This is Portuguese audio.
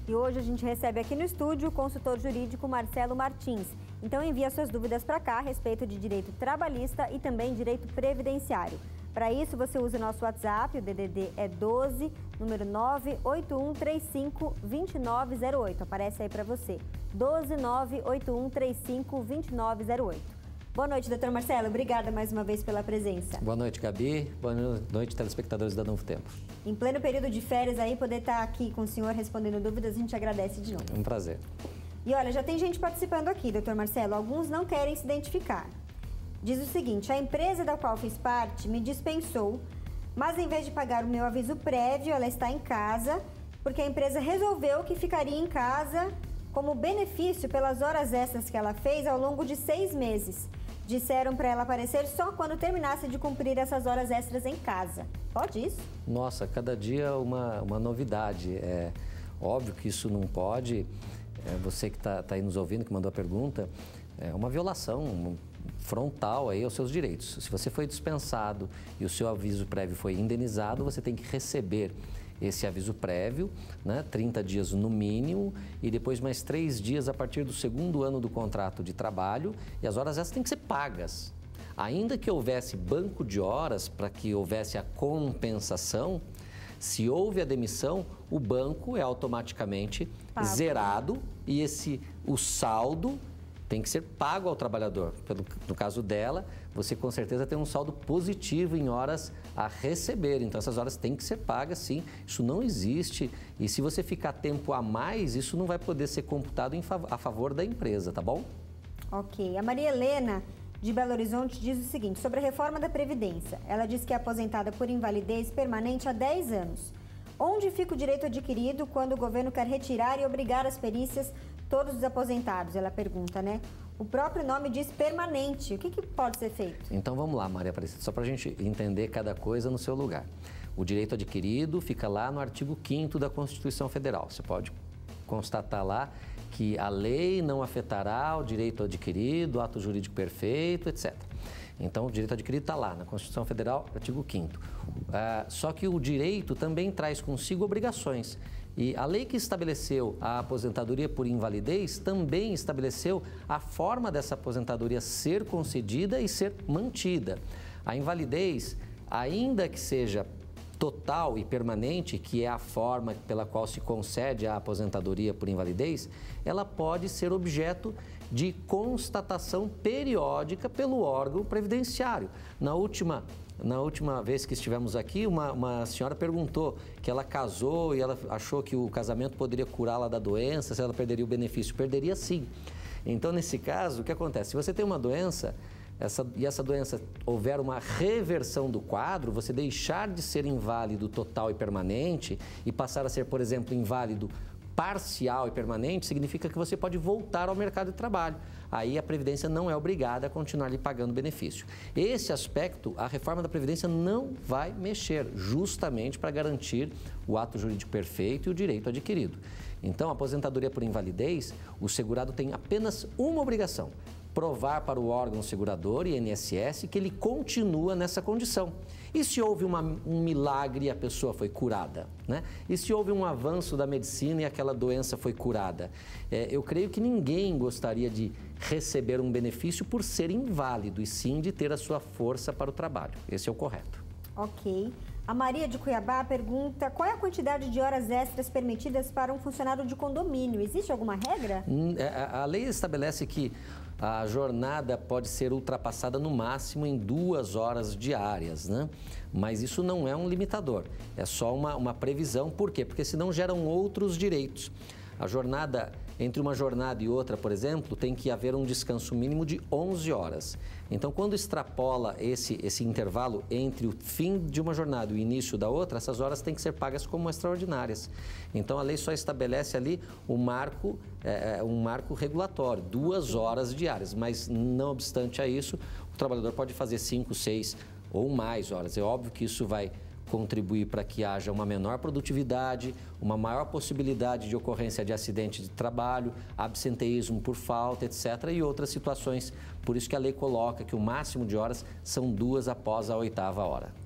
E hoje a gente recebe aqui no estúdio o consultor jurídico Marcelo Martins. Então envia suas dúvidas para cá a respeito de direito trabalhista e também direito previdenciário. Para isso você usa o nosso WhatsApp, o DDD é 12, número 981352908. Aparece aí para você, 12981352908. Boa noite, doutor Marcelo. Obrigada mais uma vez pela presença. Boa noite, Gabi. Boa noite, telespectadores da Novo Tempo. Em pleno período de férias aí, poder estar aqui com o senhor respondendo dúvidas, a gente agradece de novo. É um prazer. E olha, já tem gente participando aqui, doutor Marcelo. Alguns não querem se identificar. Diz o seguinte: a empresa da qual fiz parte me dispensou, mas em vez de pagar o meu aviso prévio, ela está em casa, porque a empresa resolveu que ficaria em casa como benefício pelas horas extras que ela fez ao longo de 6 meses. Disseram para ela aparecer só quando terminasse de cumprir essas horas extras em casa. Pode isso? Nossa, cada dia uma novidade. É óbvio que isso não pode. Você que está aí nos ouvindo, que mandou a pergunta, é uma violação frontal aí aos seus direitos. Se você foi dispensado e o seu aviso prévio foi indenizado, você tem que receber esse aviso prévio, né, 30 dias no mínimo, e depois mais 3 dias a partir do 2º ano do contrato de trabalho, e as horas essas têm que ser pagas. Ainda que houvesse banco de horas para que houvesse a compensação, se houve a demissão, o banco é automaticamente zerado e o saldo tem que ser pago ao trabalhador. No caso dela, você com certeza tem um saldo positivo em horas a receber. Então, essas horas têm que ser pagas, sim. Isso não existe. E se você ficar tempo a mais, isso não vai poder ser computado a favor da empresa, tá bom? Ok. A Maria Helena, de Belo Horizonte, diz o seguinte, sobre a reforma da Previdência. Ela diz que é aposentada por invalidez permanente há 10 anos. Onde fica o direito adquirido quando o governo quer retirar e obrigar as perícias todos os aposentados? Ela pergunta, né? O próprio nome diz permanente. O que pode ser feito? Então vamos lá, Maria Aparecida, só para a gente entender cada coisa no seu lugar. O direito adquirido fica lá no artigo 5º da Constituição Federal. Você pode constatar lá que a lei não afetará o direito adquirido, o ato jurídico perfeito, etc. Então, o direito adquirido está lá, na Constituição Federal, artigo 5º. Só que o direito também traz consigo obrigações. E a lei que estabeleceu a aposentadoria por invalidez também estabeleceu a forma dessa aposentadoria ser concedida e ser mantida. A invalidez, ainda que seja total e permanente, que é a forma pela qual se concede a aposentadoria por invalidez, ela pode ser objeto de constatação periódica pelo órgão previdenciário. Na última vez que estivemos aqui, uma senhora perguntou que ela casou e ela achou que o casamento poderia curá-la da doença, se ela perderia o benefício. Perderia sim. Então, nesse caso, o que acontece? Se você tem uma doença, essa doença houver uma reversão do quadro, você deixar de ser inválido total e permanente e passar a ser, por exemplo, inválido parcial e permanente, significa que você pode voltar ao mercado de trabalho. Aí a Previdência não é obrigada a continuar lhe pagando benefício. Esse aspecto, a reforma da Previdência não vai mexer, justamente para garantir o ato jurídico perfeito e o direito adquirido. Então, a aposentadoria por invalidez, o segurado tem apenas uma obrigação: provar para o órgão segurador, INSS, que ele continua nessa condição. E se houve um milagre e a pessoa foi curada, né? E se houve um avanço da medicina e aquela doença foi curada? Eu creio que ninguém gostaria de receber um benefício por ser inválido, e sim de ter a sua força para o trabalho. Esse é o correto. Ok. A Maria de Cuiabá pergunta qual é a quantidade de horas extras permitidas para um funcionário de condomínio. Existe alguma regra? A lei estabelece que a jornada pode ser ultrapassada no máximo em 2 horas diárias, né? Mas isso não é um limitador, é só uma previsão. Por quê? Porque senão geram outros direitos. A jornada, entre uma jornada e outra, por exemplo, tem que haver um descanso mínimo de 11 horas. Então, quando extrapola esse intervalo entre o fim de uma jornada e o início da outra, essas horas têm que ser pagas como extraordinárias. Então, a lei só estabelece ali um marco regulatório, 2 horas diárias. Mas, não obstante a isso, o trabalhador pode fazer 5, 6 ou mais horas. É óbvio que isso vai contribuir para que haja uma menor produtividade, uma maior possibilidade de ocorrência de acidente de trabalho, absenteísmo por falta, etc. e outras situações. Por isso que a lei coloca que o máximo de horas são 2 após a 8ª hora.